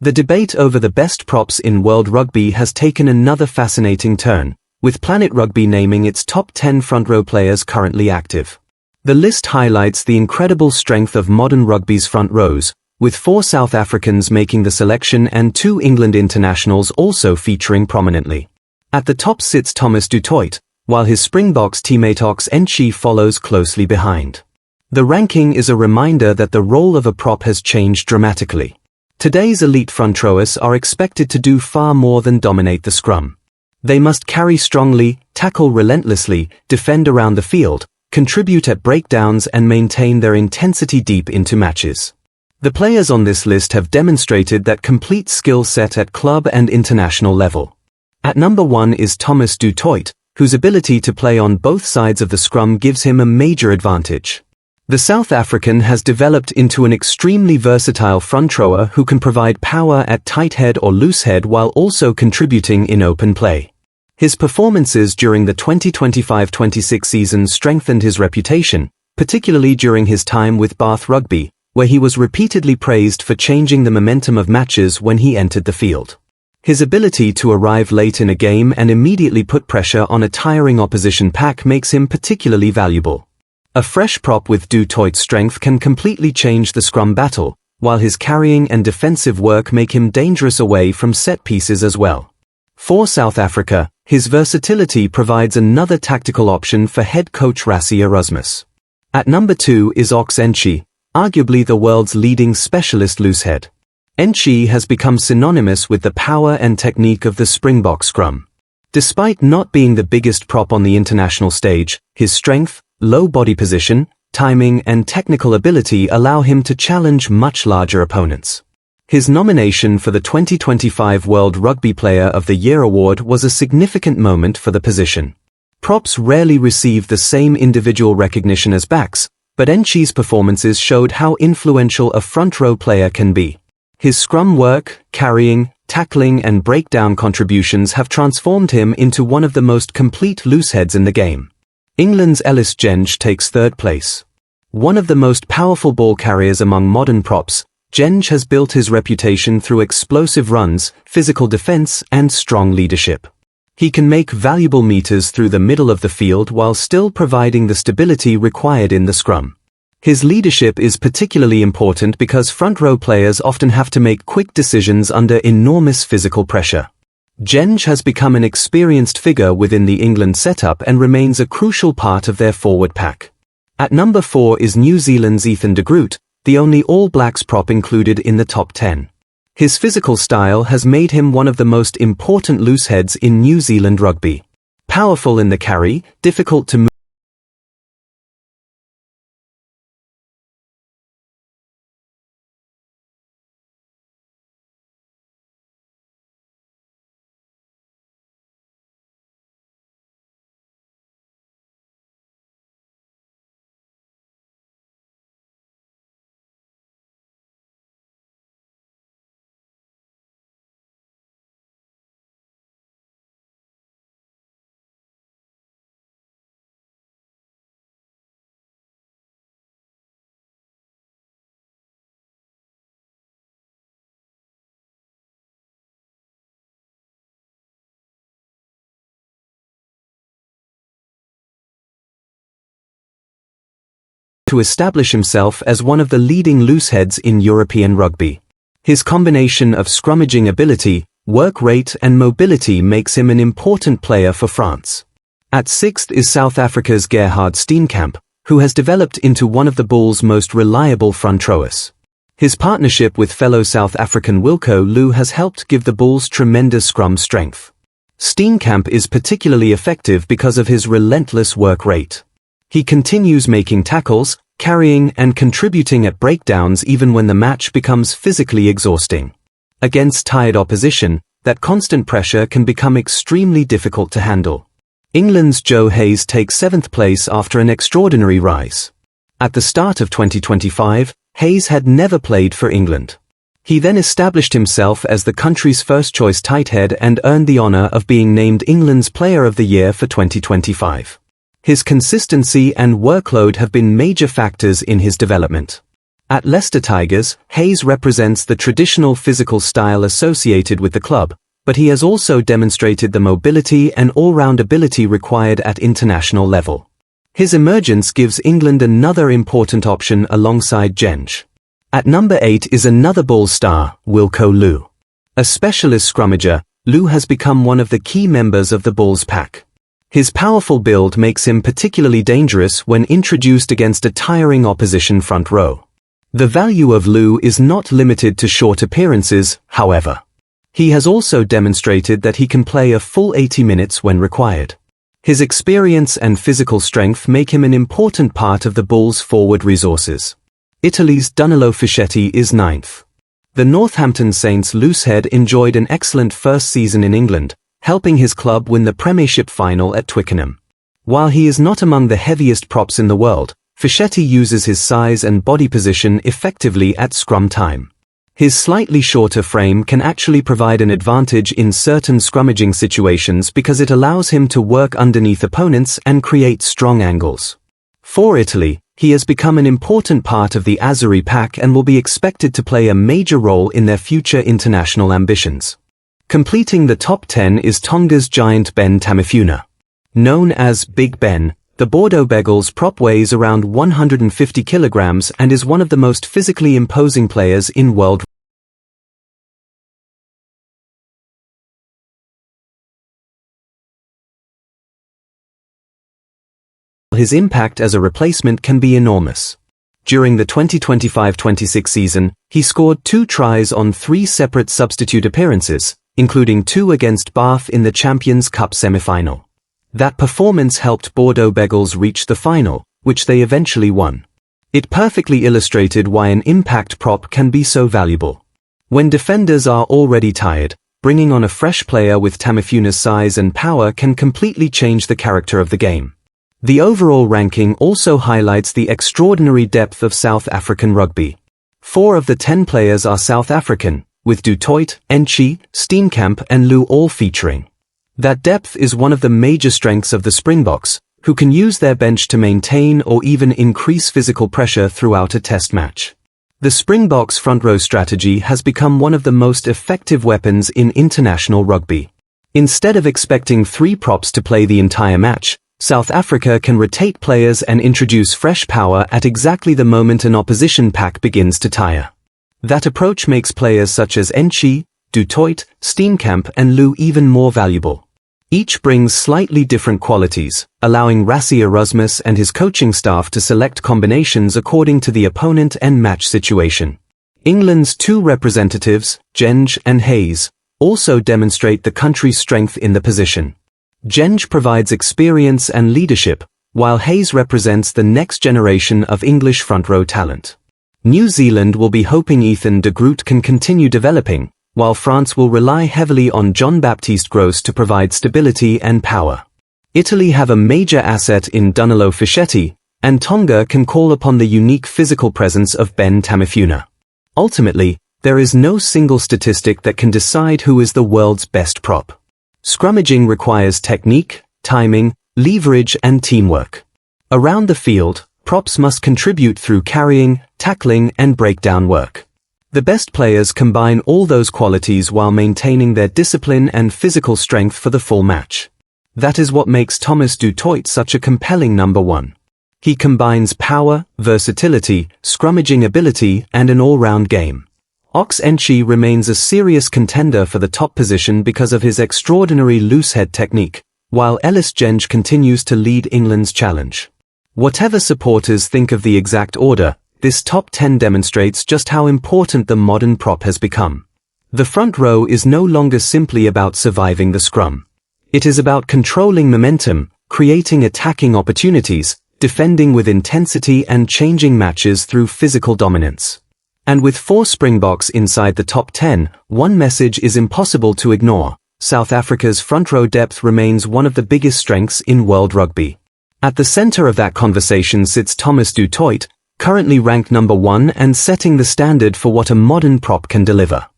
The debate over the best props in World Rugby has taken another fascinating turn, with Planet Rugby naming its top 10 front row players currently active. The list highlights the incredible strength of modern rugby's front rows, with 4 South Africans making the selection and 2 England internationals also featuring prominently. At the top sits Thomas du Toit, while his Springboks teammate Ox Nche follows closely behind. The ranking is a reminder that the role of a prop has changed dramatically. Today's elite front rowers are expected to do far more than dominate the scrum. They must carry strongly, tackle relentlessly, defend around the field, contribute at breakdowns and maintain their intensity deep into matches. The players on this list have demonstrated that complete skill set at club and international level. At number 1 is Thomas du Toit, whose ability to play on both sides of the scrum gives him a major advantage. The South African has developed into an extremely versatile front rower who can provide power at tight head or loose head while also contributing in open play. His performances during the 2025-26 season strengthened his reputation, particularly during his time with Bath Rugby, where he was repeatedly praised for changing the momentum of matches when he entered the field. His ability to arrive late in a game and immediately put pressure on a tiring opposition pack makes him particularly valuable. A fresh prop with du Toit's strength can completely change the scrum battle, while his carrying and defensive work make him dangerous away from set pieces as well. For South Africa, his versatility provides another tactical option for head coach Rassie Erasmus. At number 2 is Ox Nche, arguably the world's leading specialist loosehead. Nche has become synonymous with the power and technique of the Springbok scrum. Despite not being the biggest prop on the international stage, his strength, low body position, timing and technical ability allow him to challenge much larger opponents. His nomination for the 2025 World Rugby Player of the Year award was a significant moment for the position. Props rarely receive the same individual recognition as backs, but Nche's performances showed how influential a front row player can be. His scrum work, carrying, tackling and breakdown contributions have transformed him into one of the most complete looseheads in the game. England's Ellis Genge takes 3rd place. One of the most powerful ball carriers among modern props, Genge has built his reputation through explosive runs, physical defense, and strong leadership. He can make valuable meters through the middle of the field while still providing the stability required in the scrum. His leadership is particularly important because front row players often have to make quick decisions under enormous physical pressure. Genge has become an experienced figure within the England setup and remains a crucial part of their forward pack. At number 4 is New Zealand's Ethan de Groot, the only All Blacks prop included in the top 10. His physical style has made him one of the most important looseheads in New Zealand rugby. Powerful in the carry, difficult to move to establish himself as one of the leading looseheads in European rugby. His combination of scrummaging ability, work rate and mobility makes him an important player for France. At 6th is South Africa's Gerhard Steenkamp, who has developed into one of the Bulls' most reliable front rowers. His partnership with fellow South African Wilco Louw has helped give the Bulls tremendous scrum strength. Steenkamp is particularly effective because of his relentless work rate. He continues making tackles, carrying and contributing at breakdowns even when the match becomes physically exhausting. Against tired opposition, that constant pressure can become extremely difficult to handle. England's Joe Hayes takes 7th place after an extraordinary rise. At the start of 2025, Hayes had never played for England. He then established himself as the country's first-choice tight head and earned the honour of being named England's Player of the Year for 2025. His consistency and workload have been major factors in his development. At Leicester Tigers, Hayes represents the traditional physical style associated with the club, but he has also demonstrated the mobility and all-round ability required at international level. His emergence gives England another important option alongside Genge. At number 8 is another ball star, Wilco Louw. A specialist scrummager, Louw has become one of the key members of the Bulls pack. His powerful build makes him particularly dangerous when introduced against a tiring opposition front row. The value of Louw is not limited to short appearances, however. He has also demonstrated that he can play a full 80 minutes when required. His experience and physical strength make him an important part of the Bulls' forward resources. Italy's Danilo Fischetti is 9th. The Northampton Saints loosehead enjoyed an excellent first season in England, helping his club win the Premiership final at Twickenham. While he is not among the heaviest props in the world, Fischetti uses his size and body position effectively at scrum time. His slightly shorter frame can actually provide an advantage in certain scrummaging situations because it allows him to work underneath opponents and create strong angles. For Italy, he has become an important part of the Azzurri pack and will be expected to play a major role in their future international ambitions. Completing the top 10 is Tonga's giant Ben Tamifuna. Known as Big Ben, the Bordeaux Beagle's prop weighs around 150 kilograms and is one of the most physically imposing players in World Rugby. His impact as a replacement can be enormous. During the 2025-26 season, he scored 2 tries on 3 separate substitute appearances, including 2 against Bath in the Champions Cup semi-final. That performance helped Bordeaux Beagles reach the final, which they eventually won. It perfectly illustrated why an impact prop can be so valuable. When defenders are already tired, bringing on a fresh player with Tamifuna's size and power can completely change the character of the game. The overall ranking also highlights the extraordinary depth of South African rugby. 4 of the 10 players are South African, with Du Toit, Nche, Steenkamp and Louw all featuring. That depth is one of the major strengths of the Springboks, who can use their bench to maintain or even increase physical pressure throughout a test match. The Springboks front row strategy has become one of the most effective weapons in international rugby. Instead of expecting 3 props to play the entire match, South Africa can rotate players and introduce fresh power at exactly the moment an opposition pack begins to tire. That approach makes players such as Nche, Du Toit, Steenkamp and Louw even more valuable. Each brings slightly different qualities, allowing Rassie Erasmus and his coaching staff to select combinations according to the opponent and match situation. England's 2 representatives, Genge and Hayes, also demonstrate the country's strength in the position. Genge provides experience and leadership, while Hayes represents the next generation of English front row talent. New Zealand will be hoping Ethan de Groot can continue developing, while France will rely heavily on Jean-Baptiste Gros to provide stability and power. Italy have a major asset in Danilo Fischetti, and Tonga can call upon the unique physical presence of Ben Tamifuna. Ultimately, there is no single statistic that can decide who is the world's best prop. Scrummaging requires technique, timing, leverage and teamwork. Around the field, props must contribute through carrying, tackling and breakdown work. The best players combine all those qualities while maintaining their discipline and physical strength for the full match. That is what makes Thomas du Toit such a compelling number 1. He combines power, versatility, scrummaging ability and an all-round game. Ox Nche remains a serious contender for the top position because of his extraordinary loosehead technique, while Ellis Genge continues to lead England's challenge. Whatever supporters think of the exact order, this top 10 demonstrates just how important the modern prop has become. The front row is no longer simply about surviving the scrum. It is about controlling momentum, creating attacking opportunities, defending with intensity and changing matches through physical dominance. And with 4 Springboks inside the top 10, one message is impossible to ignore. South Africa's front row depth remains one of the biggest strengths in World Rugby. At the center of that conversation sits Thomas du Toit, currently ranked number 1 and setting the standard for what a modern prop can deliver.